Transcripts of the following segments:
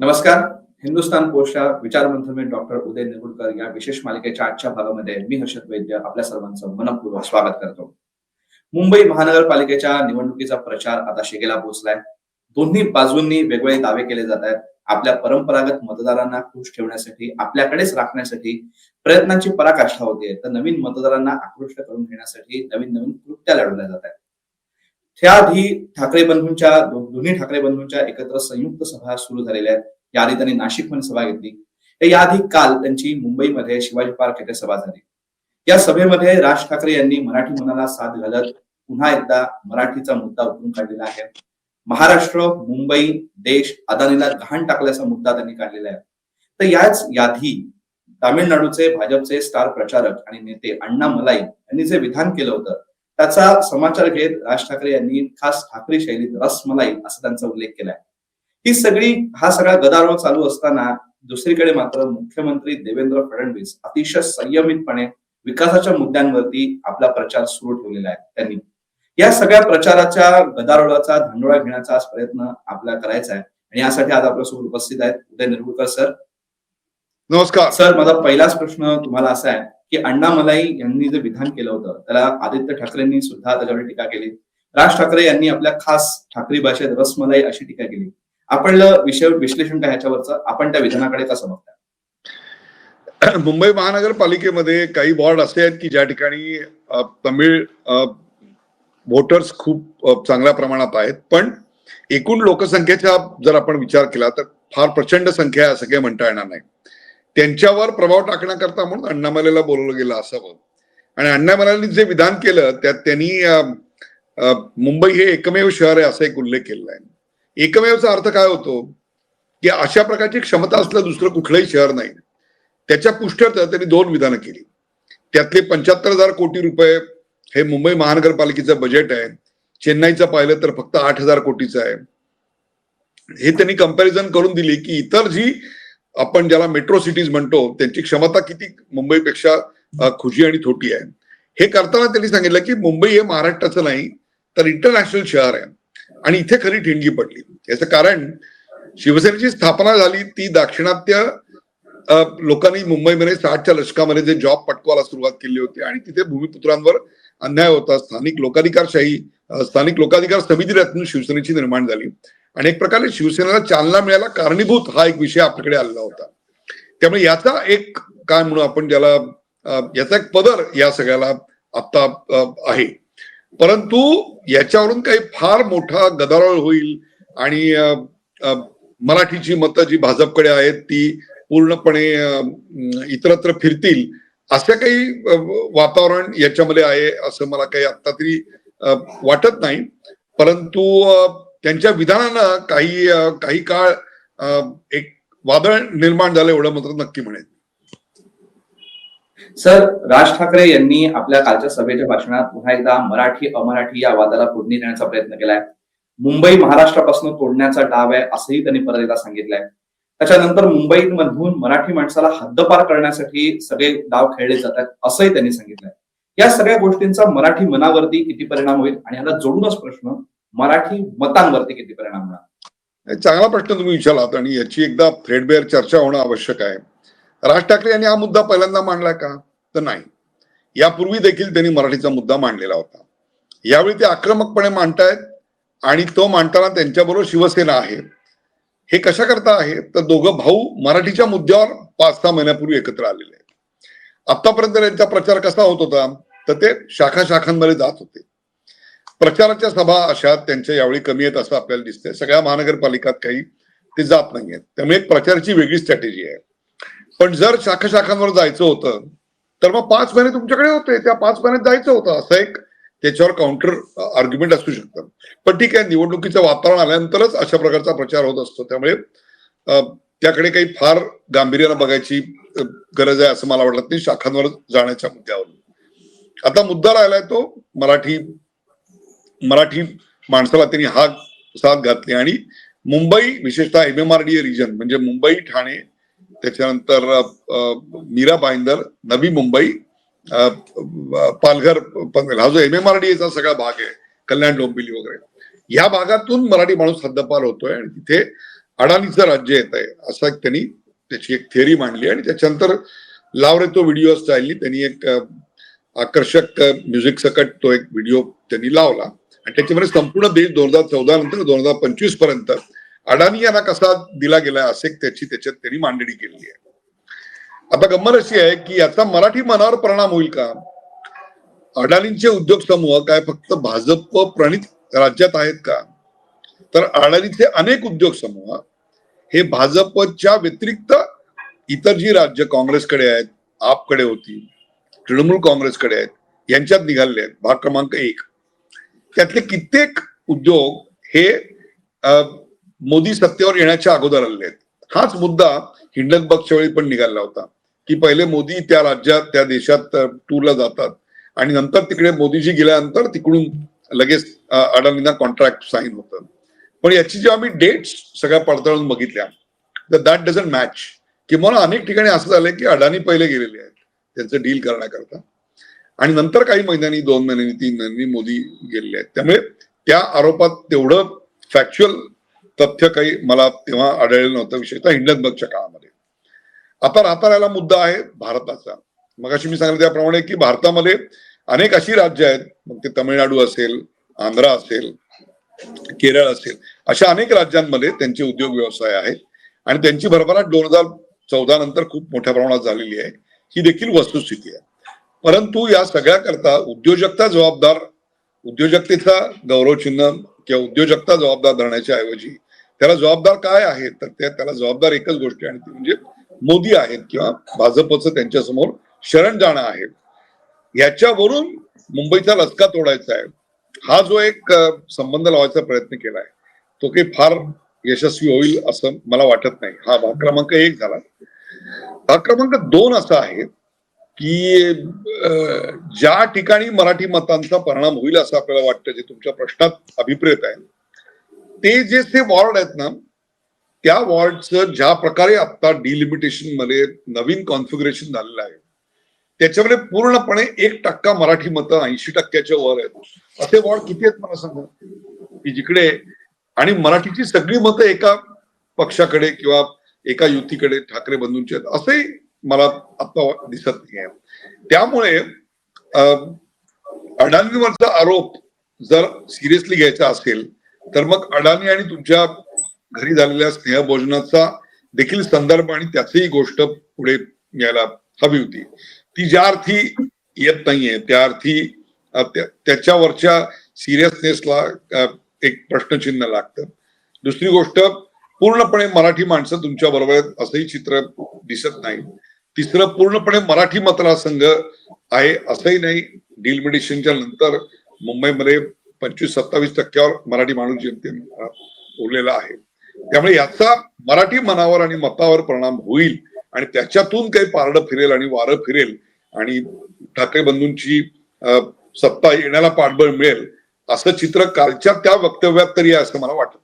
नमस्कार. हिंदुस्थान पोस्टच्या विचारमंथन में डॉक्टर उदय निगुडकर या विशेष मालिकेच्या आजच्या भागामध्ये मी हर्षद वैद्य आपल्या सर्वांचं मनपूर्वक स्वागत करतो. मुंबई महानगरपालिकेच्या निवडणुकीचा प्रचार आता शिगेला पोहोचलाय. दोन्ही बाजूंनी वेगवेगळे दावे केले जात आहेत. आपल्या परंपरागत मतदारांना खुश ठेवण्यासाठी, आपल्याकडेच राखण्यासाठी प्रयत्नांची पराकाष्ठा होते, तर नवीन मतदारांना आकृष्ट करून घेण्यासाठी नवीन नवीन कृत्या लढवल्या जात आहेत. त्याआधी दोन्ही ठाकरे बंधूंच्या एकत्र संयुक्त सभा सुरू झालेल्या आहेत. याआधी त्यांनी नाशिकमध्ये सभा घेतली. याआधी काल त्यांची मुंबईमध्ये शिवाजी पार्क येथे सभा झाली. या सभेमध्ये राज ठाकरे यांनी मराठी मनाला साथ घालत पुन्हा एकदा मराठीचा मुद्दा उचलून काढलेला आहे. महाराष्ट्र, मुंबई, देश, अदानीला गहाण टाकल्याचा मुद्दा त्यांनी काढलेला आहे. तर याच यादी तामिळनाडूचे भाजपचे स्टार प्रचारक आणि नेते अण्णा मलाई यांनी जे विधान केलं होतं त्याचा समाचार घेत राज ठाकरे यांनी खास ठाकरे शैलीत रसमलाई असा त्यांचा उल्लेख केलाय. हा सगळा गदारोळ चालू असताना दुसरीकडे मात्र मुख्यमंत्री देवेंद्र फडणवीस अतिशय संयमितपणे विकासाच्या मुद्द्यांवरती आपला प्रचार सुरू ठेवलेला आहे. त्यांनी या सगळ्या प्रचाराच्या गदारोळाचा धांडोळा घेण्याचा प्रयत्न आपल्याला करायचा आहे आणि यासाठी आज आपल्यासोबत उपस्थित आहेत उदय निगुडकर सर. नमस्कार सर. माझा पहिलाच प्रश्न तुम्हाला असा आहे की अण्णा मलाई यांनी जे विधान केलं होतं त्याला आदित्य ठाकरेंनी सुद्धा त्याच्यावर टीका केली. राज ठाकरे यांनी आपल्या खास ठाकरी भाषेत रसमलाई अशी टीका केली. आपलं विश्लेषण काय ह्याच्यावरचं, आपण त्या विधानाकडे कसं बघताय? मुंबई महानगरपालिकेमध्ये काही वॉर्ड असे आहेत की ज्या ठिकाणी तमिळ वोटर्स खूप चांगल्या प्रमाणात आहेत, पण एकूण लोकसंख्येचा जर आपण विचार केला तर फार प्रचंड संख्या आहे असं काही म्हणता येणार नाही. त्यांच्यावर प्रभाव टाकण्याकरता म्हणून अण्णामलैला बोलवलं गेलं असावं. आणि अण्णामलैंनी जे विधान केलं त्यात त्यांनी मुंबई हे एकमेव शहर आहे असा एक उल्लेख केलेला आहे. एकमेवचा अर्थ काय होतो की अशा प्रकारची क्षमता असलेलं दुसरं कुठलंही शहर नाही. त्याच्या पुष्टार्थ त्यांनी दोन विधानं केली. त्यातले 75,000 कोटी रुपये हे मुंबई महानगरपालिकेचं बजेट आहे. चेन्नईचं पाहिलं तर फक्त 8,000 कोटीचं आहे. हे त्यांनी कंपॅरिझन करून दिली की इतर जी आपण ज्याला मेट्रो सिटीज म्हणतो त्यांची क्षमता किती मुंबईपेक्षा खुशी आणि छोटी आहे. हे करताना त्यांनी सांगितलं की मुंबई हे महाराष्ट्राचं नाही तर इंटरनॅशनल शहर आहे आणि इथे खरी ठिणगी पडली. याचं कारण शिवसेनेची स्थापना झाली ती दाक्षिणात्य लोकांनी मुंबईमध्ये 60च्या दशकामध्ये जे जॉब पटकवायला सुरुवात केली होती आणि तिथे भूमिपुत्रांवर अन्याय होता. स्थानिक लोकाधिकार समिती रचून शिवसेनेची निर्माण झाली आणि एक प्रकारे शिवसेनेला चालना मिळायला कारणीभूत हा एक विषय आपल्याकडे आलेला होता. त्यामुळे याचा एक काय म्हणू आपण ज्याला याचा एक पदर या सगळ्याला आता आहे. परंतु याच्यावरून काही फार मोठा गदारोळ होईल आणि मराठीची मतं जी भाजपकडे आहेत ती पूर्णपणे इतरत्र फिरतील असं काही वातावरण याच्यामध्ये आहे असं मला काही आता तरी वाटत नाही. परंतु त्यांच्या विधानानं काही काळ एक वादळ निर्माण झालं एवढं मात्र नक्की म्हणेल. सर, राज ठाकरे यांनी आपल्या कालच्या सभेच्या भाषणात पुन्हा एकदा मराठी अमराठी या वादाला फोडणी देण्याचा प्रयत्न केलाय. मुंबई महाराष्ट्रापासून तोडण्याचा डाव आहे असंही त्यांनी परत एकदा सांगितलंय. त्याच्यानंतर मुंबईमधून मराठी माणसाला हद्दपार करण्यासाठी सगळे डाव खेळले जातात असंही त्यांनी सांगितलंय. या सगळ्या गोष्टींचा मराठी मनावरती किती परिणाम होईल आणि ह्याला जोडूनच प्रश्न मराठी मतांवरती किती परिणाम होणार? चांगला प्रश्न तुम्ही विचारलात आणि याची एकदा थ्रेडबेअर चर्चा होणं आवश्यक आहे. राज ठाकरे यांनी हा मुद्दा पहिल्यांदा मांडला का? तर नाही. यापूर्वी देखील त्यांनी मराठीचा मुद्दा मांडलेला होता. यावेळी ते आक्रमकपणे मांडतायत आणि तो मांडताना त्यांच्याबरोबर शिवसेना आहे. हे कशा करता आहे तर दोघं भाऊ मराठीच्या मुद्द्यावर 5-6 महिन्यापूर्वी एकत्र आलेले आहेत. आतापर्यंत त्यांचा प्रचार कसा होत होता तर ते शाखांमध्ये जात होते. प्रचाराच्या सभा अशा त्यांच्या यावेळी कमी आहेत असं आपल्याला दिसतंय. सगळ्या महानगरपालिकात काही ते जात नाहीयेत. त्यामुळे एक प्रचाराची वेगळी स्ट्रॅटेजी आहे. पण जर शाखांवर जायचं होतं तर मग 5 महिने तुमच्याकडे होते, त्या 5 महिन्यात जायचं होतं असं एक त्याच्यावर काउंटर आर्ग्युमेंट असू शकतं. पण ठीक आहे, निवडणुकीचं वातावरण आल्यानंतरच अशा प्रकारचा प्रचार होत असतो. त्यामुळे त्याकडे काही फार गांभीर्यानं बघायची गरज आहे असं मला वाटत नाही शाखांवर जाण्याच्या मुद्द्यावर. आता मुद्दा राहिलाय तो मराठी माणसाला त्यांनी हा साथ घातली आणि मुंबई विशेषतः MMRDA रिजन म्हणजे मुंबई, ठाणे, त्याच्यानंतर मीरा भाईंदर, नवी मुंबई, पालघर, पनवेल हा जो MMRDAचा सगळा भाग आहे, कल्याण डोंबिवली वगैरे या भागातून मराठी माणूस हद्दपार होतोय आणि तिथे अडाणीचं राज्य येत आहे असं एक त्यांनी त्याची एक थिअरी मांडली आणि त्याच्यानंतर लावरे तो व्हिडिओ स्टाईलनी त्यांनी एक आकर्षक म्युझिक सकट तो एक व्हिडिओ त्यांनी लावला आणि त्याच्यामध्ये संपूर्ण देश 2014 नंतर 2025 पर्यंत अडाणी यांना कसा दिला गेलाय असे त्याची त्याच्यात त्यांनी मांडणी केलेली आहे. आता गंमत अशी आहे की याचा मराठी मनावर परिणाम होईल का? अडाणींचे उद्योग समूह काय फक्त भाजप प्रणित राज्यात आहेत का? तर अडाणीचे अनेक उद्योग समूह हे भाजपच्या व्यतिरिक्त इतर जी राज्य काँग्रेसकडे आहेत, आपकडे होती, तृणमूल काँग्रेसकडे आहेत, यांच्यात निघालेले आहेत. भाग क्रमांक 1 त्यातले कित्येक उद्योग हे मोदी सत्तेवर येण्याच्या अगोदर आलेले आहेत. हाच मुद्दा हिंडनबर्गच्या वेळी पण निघाला होता की पहिले मोदी त्या राज्यात त्या देशात टूरला जातात आणि नंतर तिकडे मोदीजी गेल्यानंतर तिकडून लगेच अडाणींना कॉन्ट्रॅक्ट साईन होतं. पण याची जेव्हा मी डेट्स सगळ्या पडताळून बघितल्या तर दॅट डझंट मॅच. किंवा अनेक ठिकाणी असं झालंय की अडाणी पहिले गेलेले आहेत त्यांचं डील करण्याकरता आणि नंतर काही महिन्यांनी 2 महिन्यांनी 3 महिन्यांनी मोदी गेलेले आहेत. त्यामुळे त्या आरोपात तेवढं फॅक्च्युअल तथ्य काही मला तेव्हा आढळलं नव्हतं, विशेषतः हिंडनबर्गच्या काळामध्ये. आता राहता राहिला मुद्दा आहे भारताचा. मगाशी मी सांगितलं त्याप्रमाणे की भारतामध्ये अनेक अशी राज्य आहेत, मग ते तमिळनाडू असेल, आंध्र असेल, केरळ असेल, अशा अनेक राज्यांमध्ये त्यांचे उद्योग व्यवसाय आहेत आणि त्यांची भरभराट 2014 नंतर खूप मोठ्या प्रमाणात झालेली आहे. ही देखील वस्तुस्थिती आहे. परंतु या सगळ्याकरता उद्योजकतेचा गौरवचिन्ह किंवा उद्योजकता जबाबदार धरण्याच्या ऐवजी त्याला जबाबदार काय आहे तर त्याला जबाबदार एकच गोष्ट आहे आणि ती म्हणजे मोदी आहेत किंवा भाजपचं त्यांच्या समोर शरण जाणं आहे. याच्यावरून मुंबईचा लचका तोडायचा आहे. हा जो एक संबंध लावायचा प्रयत्न केलाय तो काही फार यशस्वी होईल असं मला वाटत नाही. हा भाग क्रमांक 1 झाला. भाग क्रमांक 2 असा आहे की ज्या ठिकाणी मराठी मतांचा परिणाम होईल असं आपल्याला वाटतं, जे तुमच्या प्रश्नात अभिप्रेत आहे, ते जे वॉर्ड आहेत ना, त्या वॉर्डचं ज्या प्रकारे आता डिलिमिटेशन मध्ये नवीन कॉन्फिगरेशन झालेलं आहे त्याच्यामध्ये पूर्णपणे 1% मराठी मतं 80%च्या वर आहेत. असे वॉर्ड किती आहेत मला सांगा की जिकडे आणि मराठीची सगळी मतं एका पक्षाकडे किंवा एका युतीकडे ठाकरे बंधूंचे आहेत असंही मला आता दिसत नाही. त्यामुळे अडाणीवरचा आरोप जर सिरियसली घ्यायचा असेल तर मग अडाणी आणि तुमच्या घरी झालेल्या स्नेहभोजनाचा देखील संदर्भ आणि त्याचीही गोष्ट पुढे यायला हवी होती. ती ज्या अर्थी येत नाहीये त्या अर्थी त्याच्यावरच्या सिरियसनेसला एक प्रश्नचिन्ह लागतं. दुसरी गोष्ट, पूर्णपणे मराठी माणसं तुमच्या बरोबर आहेत असंही चित्र दिसत नाही. तिसरं, पूर्णपणे मराठी मतदारसंघ आहे असंही नाही. डिलिमिटेशनच्या नंतर मुंबईमध्ये 25-27% मराठी माणूस जेमतेम उरलेला आहे. त्यामुळे याचा मराठी मनावर आणि मतावर परिणाम होईल आणि त्याच्यातून काही पारडं फिरेल आणि वारं फिरेल आणि ठाकरे बंधूंची सत्ता येण्याला पाठबळ मिळेल असं चित्र कालच्या त्या वक्तव्यात तरी आहे असं मला वाटत नाही.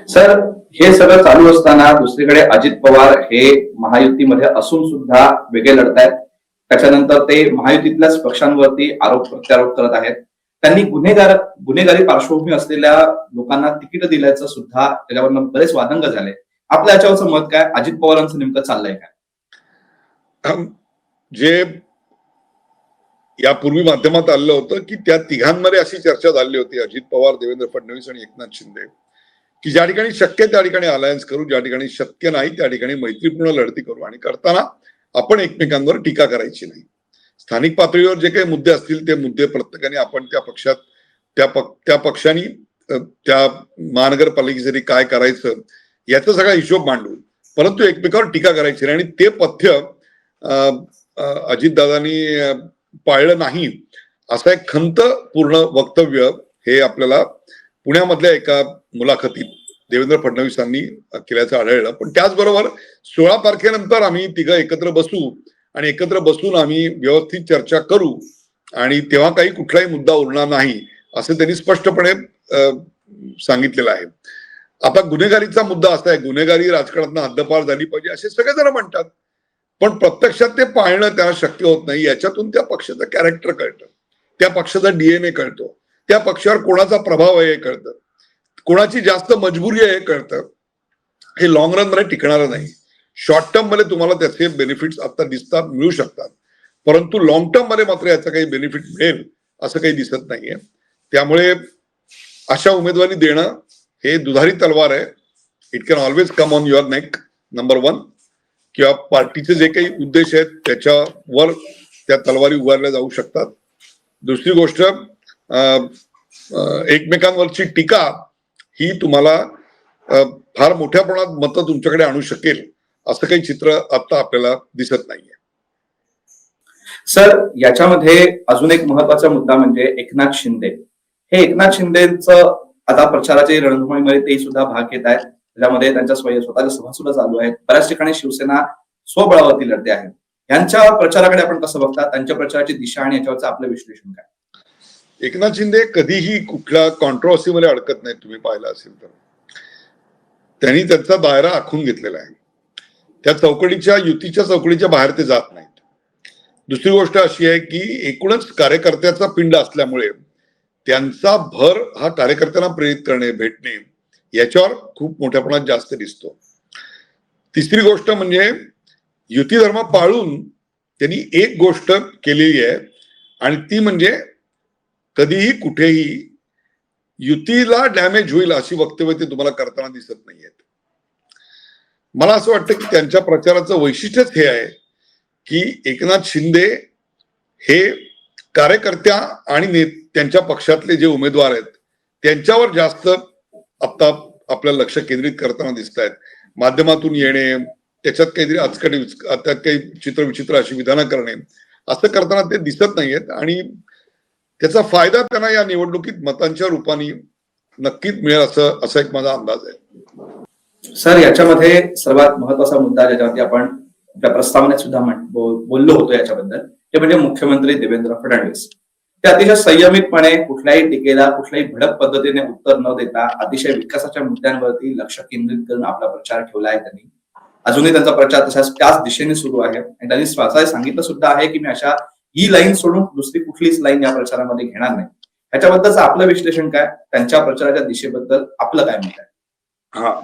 सर, हे सगळं चालू असताना दुसरीकडे अजित पवार हे महायुतीमध्ये असून सुद्धा वेगळे लढतायत. त्याच्यानंतर ते महायुतीतल्याच पक्षांवरती आरोप प्रत्यारोप करत आहेत. त्यांनी गुन्हेगारी पार्श्वभूमी असलेल्या लोकांना तिकीट दिल्याचं सुद्धा त्याच्यावरनं बरेच वादंग झाले. आपल्या याच्यावरचं मत काय? अजित पवारांचं नेमकं चाललंय काय? जे यापूर्वी माध्यमात आलेलं होतं की त्या तिघांमध्ये अशी चर्चा झाली होती, अजित पवार, देवेंद्र फडणवीस आणि एकनाथ शिंदे, की ज्या ठिकाणी शक्य त्या ठिकाणी अलायन्स करू, ज्या ठिकाणी शक्य नाही त्या ठिकाणी मैत्रीपूर्ण लढती करू आणि करताना आपण एकमेकांवर टीका करायची नाही. स्थानिक पातळीवर जे काही मुद्दे असतील ते मुद्दे प्रत्येकाने आपण त्या पक्षात त्या पक्षांनी त्या महानगरपालिकेसाठी काय करायचं याचा सगळा हिशोब मांडू, परंतु एकमेकावर टीका करायची नाही. आणि ते पथ्य अजितदादांनी पाळलं नाही असं एक खंतपूर्ण वक्तव्य हे आपल्याला पुण्यामधल्या एका मुलाखतीत देवेंद्र फडणवीसांनी केल्याचं आढळलं. पण त्याचबरोबर 16 तारखेनंतर आम्ही तिघं एकत्र बसू आणि एकत्र बसून आम्ही व्यवस्थित चर्चा करू आणि तेव्हा काही कुठलाही मुद्दा उरणार नाही असं त्यांनी स्पष्टपणे सांगितलेलं आहे. आता गुन्हेगारीचा मुद्दा असा आहे, गुन्हेगारी राजकारणातून हद्दपार झाली पाहिजे असे सगळेजण म्हणतात, पण प्रत्यक्षात ते पाळणं त्याला शक्य होत नाही. याच्यातून त्या पक्षाचं कॅरेक्टर कळतं, त्या पक्षाचा डीएनए कळतो, त्या पक्षावर कोणाचा प्रभाव आहे हे कळतं. कोणाची जास्त मजबुरी आहे हे कळतं. हे लॉंग रन मध्ये टिकणारं नाही. शॉर्ट टर्म मध्ये तुम्हाला त्याचे बेनिफिट्स आता दिसतात, मिळू शकतात, परंतु लॉंग टर्म मध्ये मात्र याचा काही बेनिफिट मिळेल असं काही दिसत नाहीये. त्यामुळे अशा उमेदवारी देणं हे दुधारी तलवार आहे. It can always come on your neck, number one. किंवा पार्टीचे जे काही उद्देश आहेत त्याच्यावर त्या तलवारी उभारल्या जाऊ शकतात. दुसरी गोष्ट, एकमेकांवरची टीका ही तुम्हाला फार मोठ्या प्रमाणात मतं तुमच्याकडे आणू शकेल असं काही चित्र आता आपल्याला दिसत नाहीये. सर, याच्यामध्ये अजून एक महत्वाचा मुद्दा म्हणजे एकनाथ शिंदे. हे एकनाथ शिंदेचं आता प्रचाराच्या रणधुमाळीमध्ये ते सुद्धा भाग घेत आहेत. त्याच्यामध्ये त्यांच्या स्वतःच्या सभा सुद्धा चालू आहेत. बऱ्याच ठिकाणी शिवसेना स्वबळावरती लढते आहे. यांच्या प्रचाराकडे आपण कसं बघता? त्यांच्या प्रचाराची दिशा आणि याच्यावरचं आपलं विश्लेषण काय? एकनाथ शिंदे कधीही कुठल्या कॉन्ट्रोवर्सीमध्ये अडकत नाही. तुम्ही पाहिलं असेल तर त्यांनी त्यांचा दायरा आखून घेतलेला आहे. त्या चौकटीच्या, युतीच्या चौकटीच्या बाहेर ते जात नाहीत. दुसरी गोष्ट अशी आहे की एकूणच कार्यकर्त्याचा पिंड असल्यामुळे त्यांचा भर हा कार्यकर्त्यांना प्रेरित करणे, भेटणे याच्यावर खूप मोठ्या प्रमाणात जास्त दिसतो. तिसरी गोष्ट म्हणजे युती धर्म पाळून त्यांनी एक गोष्ट केलेली आहे आणि ती म्हणजे कधीही कुठेही युतीला डॅमेज होईल अशी वक्तव्य ते तुम्हाला करताना दिसत नाहीयेत. मला असं वाटतं की त्यांच्या प्रचाराचं वैशिष्ट्यच हे आहे की एकनाथ शिंदे हे कार्यकर्त्या आणि त्यांच्या पक्षातले जे उमेदवार आहेत त्यांच्यावर जास्त आता आपल्याला लक्ष केंद्रित करताना दिसत आहेत. माध्यमातून येणे, त्याच्यात काहीतरी आजकाल त्यात काही चित्रविचित्र अशी विधानं करणे असं करताना ते दिसत नाहीयेत आणि त्याचा फायदा त्यांना या निवडणुकीत मतांच्या रूपाने नक्कीच मिळेल असा एक माझा अंदाज आहे. सर, याच्यामध्ये सर्वात महत्वाचा मुद्दा ज्याच्यावरती आपण आपल्या प्रस्तावनेत सुद्धा बोललो होतो याच्याबद्दल, ते म्हणजे मुख्यमंत्री देवेंद्र फडणवीस. ते अतिशय संयमितपणे कुठल्याही टीकेला कुठल्याही भडक पद्धतीने उत्तर न देता अतिशय विकासाच्या मुद्द्यांवरती लक्ष केंद्रित करून आपला प्रचार ठेवला आहे त्यांनी. अजूनही त्यांचा प्रचार तसाच त्याच दिशेने सुरू आहे आणि त्यांनी स्वतः सांगितलं सुद्धा आहे की मी अशा ही लाईन सोडून दुसरी कुठलीच लाईन या प्रचारामध्ये घेणार नाही. ह्याच्याबद्दलचं आपलं विश्लेषण काय? त्यांच्या प्रचाराच्या दिशेबद्दल आपलं काय मत आहे? हा,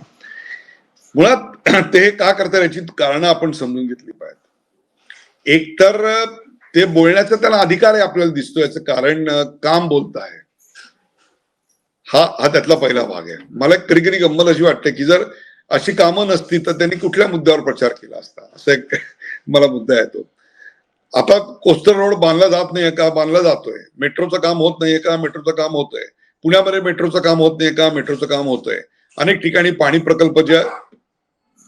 मुळात ते का करतात याची कारणं आपण समजून घेतली पाहिजे. एक तर ते बोलण्याचा त्यांना अधिकार आहे आपल्याला दिसतो, याचं कारण काम बोलत आहे, हा त्यातला पहिला भाग आहे. मला कधी कधी गंमत अशी वाटते की जर अशी कामं नसती तर त्यांनी कुठल्या मुद्द्यावर प्रचार केला असता, असा एक मला मुद्दा येतो. आता कोस्टल रोड बांधला जात नाहीये का? बांधला जातोय. मेट्रोचं काम होत नाहीये का? मेट्रोचं काम होतंय. पुण्यामध्ये मेट्रोचं काम होत नाही का? मेट्रोचं काम होतंय. अनेक ठिकाणी पाणी प्रकल्प जे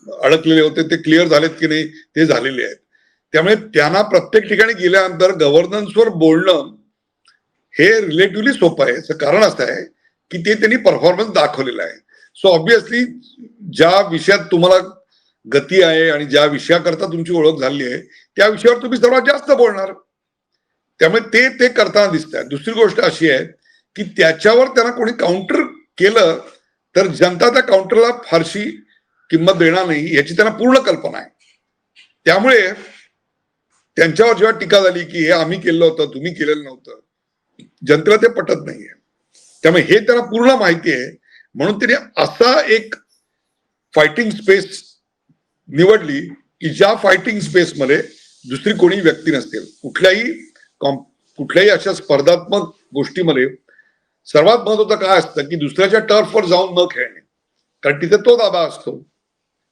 अडकलेले होते ते क्लिअर झालेत की नाही? ते झालेले आहेत. त्यामुळे त्यांना प्रत्येक ठिकाणी गेल्यानंतर गव्हर्नन्सवर बोलणं हे रिलेटिव्हली सोपं आहे. याचं कारण असं आहे की ते त्यांनी परफॉर्मन्स दाखवलेला आहे. सो ऑब्व्हियसली ज्या विषयात तुम्हाला गती आहे आणि ज्या विषयाकरता तुमची ओळख झाली आहे त्या विषयावर तुम्ही सर्वात जास्त बोलणार. त्यामुळे ते करताना दिसत आहे. दुसरी गोष्ट अशी आहे की त्याच्यावर त्यांना कोणी काउंटर केलं तर जनता त्या काउंटरला फारशी किंमत देणार नाही याची त्यांना पूर्ण कल्पना आहे. त्यामुळे त्यांच्यावर जेव्हा टीका झाली की हे आम्ही केलं होतं, तुम्ही केलेलं नव्हतं, जनतेला ते पटत नाहीये. त्यामुळे हे त्यांना पूर्ण माहिती आहे. म्हणून त्यांनी असा एक फायटिंग स्पेस निवडली की ज्या फायटिंग स्पेसमध्ये दुसरी कोणी व्यक्ती नसतील. कुठल्याही अशा स्पर्धात्मक गोष्टीमध्ये सर्वात महत्वाचं काय असतं की दुसऱ्याच्या टर्फवर जाऊन न खेळणे, कारण तिथे तो दादा असतो.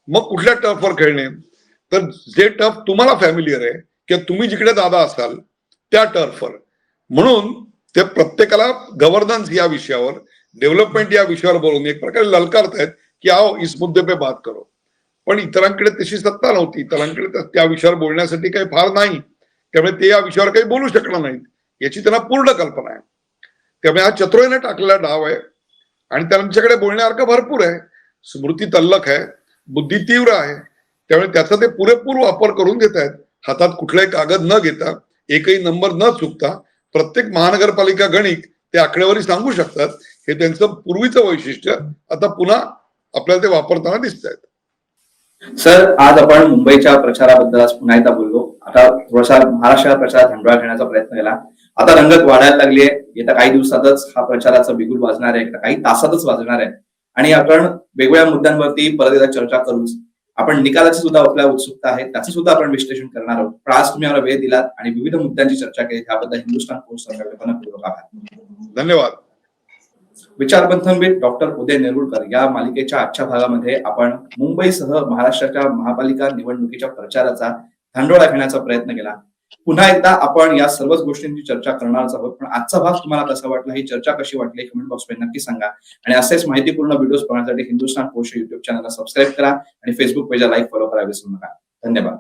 मग कुठल्या टर्फवर खेळणे? तर जे टर्फ तुम्हाला फॅमिलियर आहे किंवा तुम्ही जिकडे दादा असाल त्या टर्फवर. म्हणून ते प्रत्येकाला गव्हर्नन्स या विषयावर, डेव्हलपमेंट या विषयावर बोलून एक प्रकारे ललकारतायत की आओ इस मुद्दे पे बात करो. पण इतरांकडे तशी सत्ता नव्हती, इतरांकडे त्या विषयावर बोलण्यासाठी काही फार नाही. त्यामुळे ते या विषयावर काही बोलू शकणार नाहीत याची त्यांना पूर्ण कल्पना आहे. त्यामुळे हा चतुराईने टाकलेला डाव आहे आणि त्यांच्याकडे बोलण्यासारखं भरपूर आहे. स्मृती तल्लख आहे, बुद्धी तीव्र आहे. त्यामुळे त्याचा ते पुरेपूर वापर करून घेत आहेत. हातात कुठलाही कागद न घेता, एकही नंबर न चुकता प्रत्येक महानगरपालिका गणित ते आकडेवारी सांगू शकतात. हे त्यांचं पूर्वीचं वैशिष्ट्य आता पुन्हा आपल्याला ते वापरताना दिसत आहेत. सर, आज आपण मुंबईच्या प्रचाराबद्दल पुन्हा एकदा बोललो. आता थोडासा महाराष्ट्रात प्रचारात हंडाळा घेण्याचा प्रयत्न केला. आता रंगत वाढायला लागली आहे. येत्या काही दिवसातच हा प्रचाराचा बिगुल वाजणार आहे, काही तासातच वाजणार आहे. आणि आपण वेगवेगळ्या मुद्द्यांवरती परत एकदा चर्चा करूच. आपण निकालाची सुद्धा आपल्याला उत्सुकता आहे, त्याचं सुद्धा आपण विश्लेषण करणार आहोत. पण आज तुम्ही आम्हाला वेळ दिलात आणि विविध मुद्द्यांची चर्चा केली, त्याबद्दल हिंदुस्थान पोस्ट मनपूर्वक आभार. धन्यवाद. विचारमंथनविद डॉक्टर उदय नेरुळकर या मालिकेच्या आजच्या भागामध्ये आपण मुंबईसह महाराष्ट्राच्या महापालिका निवडणुकीच्या प्रचाराचा धांडोळा घेण्याचा प्रयत्न केला. पुन्हा एकदा आपण या सर्वच गोष्टींची चर्चा करणारच आहोत. पण आजचा भाग तुम्हाला कसा वाटला, ही चर्चा कशी वाटली, कमेंट बॉक्समध्ये नक्की सांगा. आणि असेच माहितीपूर्ण व्हिडिओज पाहण्यासाठी हिंदुस्थान पोस्ट युट्यूब चॅनलला सबस्क्राईब करा आणि फेसबुक पेजला लाईक फॉलो करायला विसरू नका. धन्यवाद.